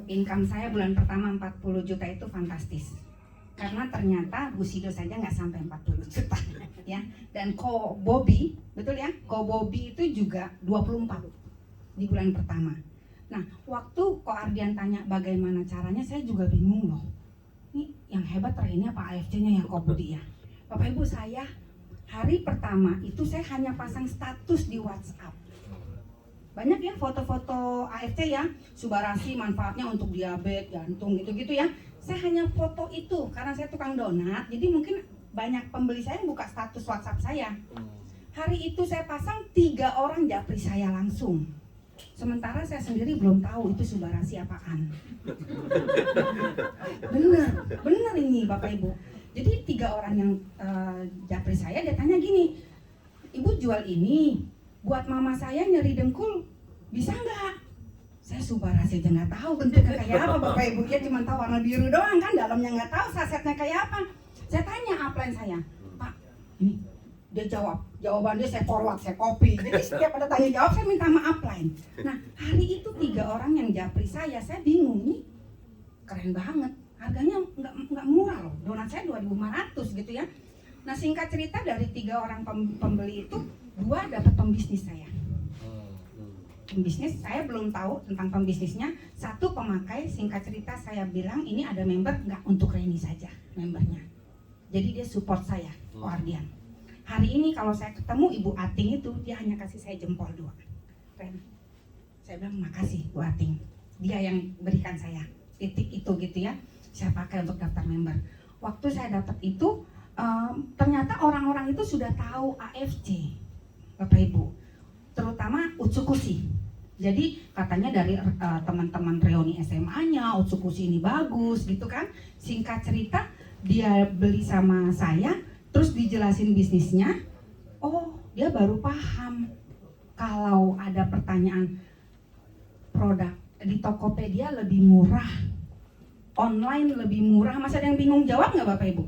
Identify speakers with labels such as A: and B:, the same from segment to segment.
A: Income saya bulan pertama 40 juta itu fantastis. Karena ternyata Bu Sido saja nggak sampai 40 juta ya. Dan Ko Bobby, betul ya? Ko Bobby itu juga 24 di bulan pertama. Nah, waktu Ko Ardian tanya bagaimana caranya, saya juga bingung loh. Ini yang hebat ini apa AFC-nya ya Ko Budi ya? Bapak Ibu, saya hari pertama itu saya hanya pasang status di WhatsApp. Banyak ya foto-foto AFC ya, Subarasi manfaatnya untuk diabetes, jantung gitu-gitu ya. Saya hanya foto itu karena saya tukang donat, jadi mungkin banyak pembeli saya yang buka status WhatsApp saya. Hari itu saya pasang 3 orang japri saya langsung. Sementara saya sendiri belum tahu itu Subarasi apaan. Bener ini Bapak Ibu. Jadi 3 orang yang japri saya, dia tanya gini, Ibu jual ini, buat mama saya nyeri dengkul, bisa nggak? Saya Subarasi aja nggak tahu bentuknya kayak apa Bapak Ibu, ya cuma tahu warna biru doang kan, dalamnya nggak tahu sasetnya kayak apa. Saya tanya upline saya, Pak, ini dia jawabannya saya forward, saya copy. Jadi setiap ada tanya jawab saya minta sama upline. Nah hari itu 3 orang yang japri saya bingung nih, keren banget, harganya nggak murah loh, donat saya 2.500 gitu ya. Nah singkat cerita dari 3 orang pembeli itu 2 dapat pembisnis saya. Pembisnis saya belum tahu tentang pembisnisnya. 1 pemakai, singkat cerita saya bilang ini ada member, nggak untuk Reni saja membernya. Jadi dia support saya, Ko Ardian. Hari ini kalau saya ketemu Ibu Ating itu, dia hanya kasih saya jempol 2. Ren, saya bilang makasih Bu Ating, dia yang berikan saya titik itu gitu ya. Saya pakai untuk daftar member. Waktu saya dapat itu ternyata orang-orang itu sudah tahu AFC, Bapak Ibu, terutama Utsukushi. Jadi katanya dari teman-teman reuni SMA-nya, Utsukushi ini bagus gitu kan. Singkat cerita dia beli sama saya, terus dijelasin bisnisnya. Oh, dia baru paham kalau ada pertanyaan produk di Tokopedia lebih murah, online lebih murah. Masih ada yang bingung jawab nggak Bapak Ibu?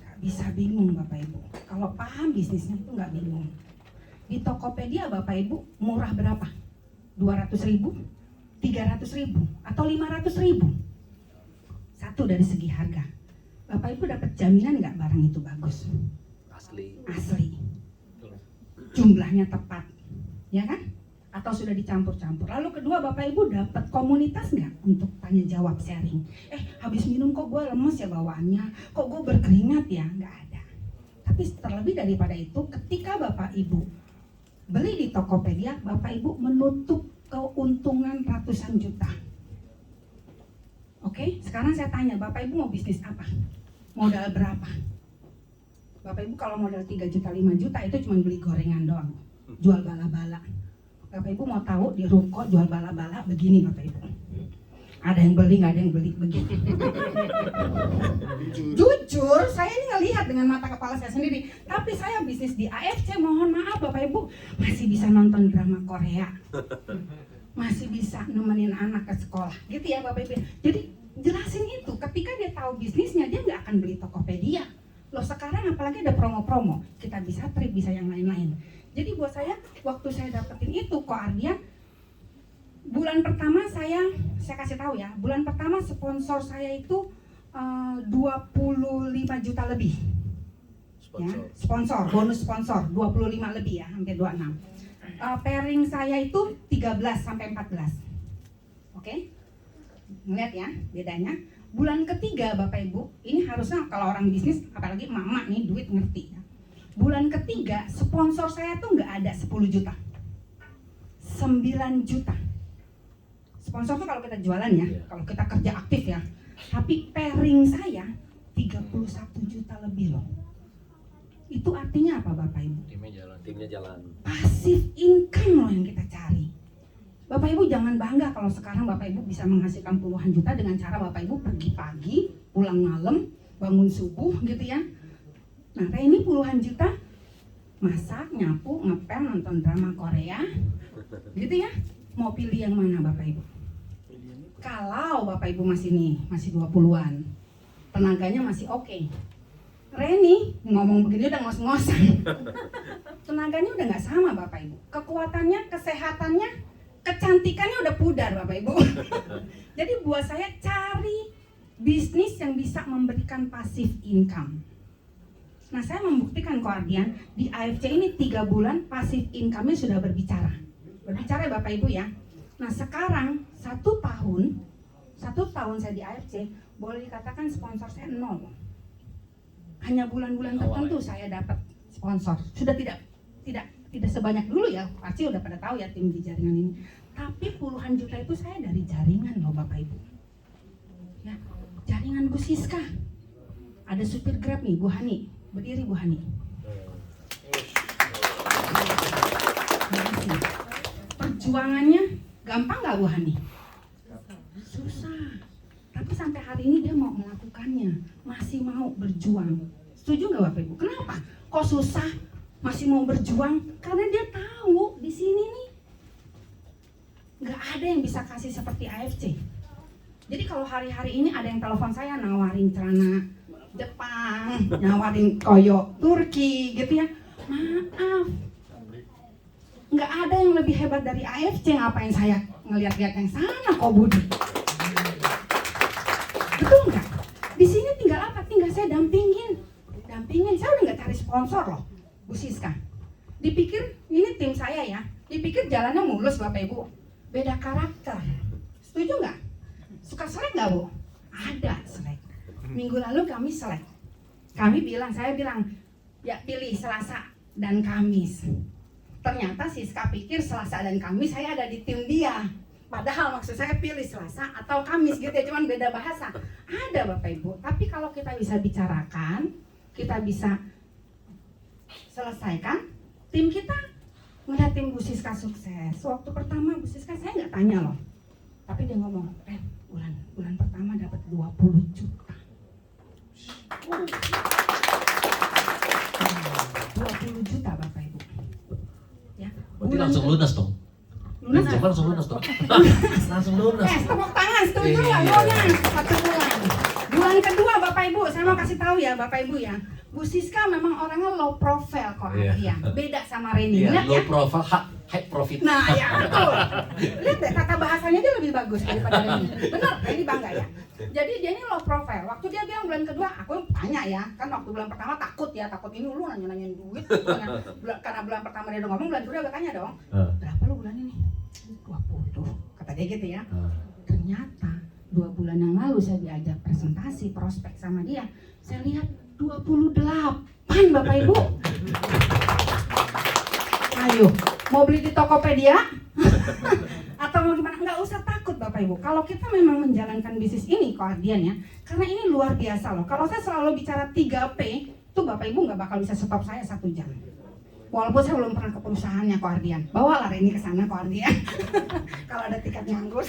A: Nggak bisa bingung Bapak Ibu. Kalau paham bisnisnya itu nggak bingung. Di Tokopedia Bapak Ibu murah berapa? 200.000, 300.000, atau 500.000? Satu dari segi harga. Bapak Ibu dapat jaminan nggak barang itu bagus? Asli. Jumlahnya tepat, ya kan? Atau sudah dicampur-campur. Lalu kedua, Bapak Ibu dapat komunitas nggak untuk tanya jawab sharing? Habis minum kok gue lemes ya bawaannya, kok gue berkeringat ya? Nggak ada. Tapi terlebih daripada itu, ketika Bapak Ibu beli di Tokopedia, Bapak Ibu menutup keuntungan ratusan juta. Oke, sekarang saya tanya, Bapak Ibu mau bisnis apa? Modal berapa? Bapak Ibu kalau modal 3 juta, 5 juta itu cuma beli gorengan doang, jual bala-bala. Bapak Ibu mau tahu di ruko jual bala-bala begini Bapak Ibu. Ada yang beli, nggak ada yang beli begini. Jujur, saya ini ngelihat dengan mata kepala saya sendiri. Tapi saya bisnis di AFC, mohon maaf Bapak Ibu, masih bisa nonton drama Korea, masih bisa nemenin anak ke sekolah, gitu ya Bapak Ibu. Jadi jelasin itu, ketika dia tahu bisnisnya, dia nggak akan beli Tokopedia. Loh sekarang apalagi ada promo-promo, kita bisa trip, bisa yang lain-lain. Jadi buat saya, waktu saya dapetin itu Ko Ardian, bulan pertama saya kasih tahu ya, bulan pertama sponsor saya itu 25 juta lebih. Ya, sponsor, bonus sponsor 25 lebih ya, hampir 26. Pairing saya itu 13 sampai 14. Oke? Ngeliat ya bedanya. Bulan ketiga Bapak Ibu, ini harusnya kalau orang bisnis, apalagi mama nih duit ngerti ya. Bulan ketiga sponsor saya tuh nggak ada 10 juta, 9 juta. Sponsor tuh kalau kita jualan ya, kalau kita kerja aktif ya. Tapi pairing saya 31 juta lebih loh. Itu artinya apa Bapak Ibu?
B: Timnya jalan.
A: Pasif income loh yang kita cari. Bapak Ibu jangan bangga kalau sekarang Bapak Ibu bisa menghasilkan puluhan juta dengan cara Bapak Ibu pergi pagi, pulang malam, bangun subuh gitu ya. Nah ini puluhan juta, masak, nyapu, ngepel, nonton drama Korea, gitu ya. Mau pilih yang mana Bapak Ibu? Kalau Bapak Ibu masih 20-an, tenaganya masih oke. Reni ngomong begini udah ngos-ngosan. Tenaganya udah nggak sama Bapak Ibu. Kekuatannya, kesehatannya, kecantikannya udah pudar Bapak Ibu. Jadi buat saya cari bisnis yang bisa memberikan passive income. Nah saya membuktikan Koardian di AFC ini 3 bulan passive income-nya sudah berbicara. Berbicara ya Bapak Ibu ya. Nah sekarang 1 tahun saya di AFC, boleh dikatakan sponsor saya 0. Hanya bulan-bulan tertentu saya dapat sponsor. Sudah tidak sebanyak dulu ya, pasti udah pada tahu ya tim di jaringan ini. Tapi puluhan juta itu saya dari jaringan loh Bapak Ibu. Ya, jaringan Bu Siska. Ada supir Grab nih, Bu Hani. Berdiri Bu Hani. Perjuangannya gampang nggak Bu Hani? Susah. Tapi sampai hari ini dia mau melakukannya, masih mau berjuang. Setuju nggak Bapak Ibu? Kenapa? Kok susah masih mau berjuang? Karena dia tahu di sini nih nggak ada yang bisa kasih seperti AFC. Jadi kalau hari-hari ini ada yang telepon saya nawarin celana Jepang, nawarin koyo Turki gitu ya, maaf, nggak ada yang lebih hebat dari AFC. Ngapain saya ngeliat-liat yang sana kok Budi? Betul nggak? Di sini tinggal apa? Tinggal saya dampingin. Saya udah nggak cari sponsor loh, Bu Siska. Dipikir ini tim saya ya. Dipikir jalannya mulus Bapak Ibu. Beda karakter. Setuju nggak? Suka selek nggak Bu? Ada selek. Minggu lalu kami selek. Saya bilang, ya pilih Selasa dan Kamis. Ternyata Siska pikir Selasa dan Kamis saya ada di tim dia. Padahal maksud saya pilih Selasa atau Kamis gitu ya, cuman beda bahasa. Ada Bapak Ibu, tapi kalau kita bisa bicarakan, kita bisa selesaikan, tim kita melihat tim Bu Siska sukses. Waktu pertama Bu Siska saya nggak tanya loh, tapi dia ngomong, bulan pertama dapat 20 juta. 20 juta Bapak Ibu. Ya.
B: Berarti langsung lunas dong.
A: Lunas
B: langsung lunas dong. Langsung lunas.
A: Tepuk tangan, setuju nggak? Lunas 1 bulan. Bulan kedua Bapak Ibu, saya mau kasih tahu ya Bapak Ibu ya. Bu Siska memang orangnya low profile kok, ya. Beda sama Reni. Lihat
B: low
A: ya.
B: profile, high profit.
A: Nah ya betul. Lihat deh, kata bahasanya dia lebih bagus daripada Reni. Bener, Reni bangga ya. Jadi dia ini low profile. Waktu dia bilang bulan kedua, aku tanya ya, kan waktu bulan pertama takut ini lu nanya-nanyain duit. Karena bulan pertama dia udah ngomong, bulan kedua gue tanya dong, berapa lu bulan ini? 20, kata dia gitu ya. Ternyata 2 bulan yang lalu saya diajak presentasi prospek sama dia, saya lihat 28 Bapak Ibu. Ayo, mau beli di Tokopedia? Atau mau gimana? Nggak usah takut Bapak Ibu. Kalau kita memang menjalankan bisnis ini Koardian ya, karena ini luar biasa loh. Kalau saya selalu bicara 3P, itu Bapak Ibu nggak bakal bisa stop saya 1 jam. Walaupun saya belum pernah ke perusahaannya Koardian. Bawalah Reni ke sana Koardian. Kalau ada tiket nganggur.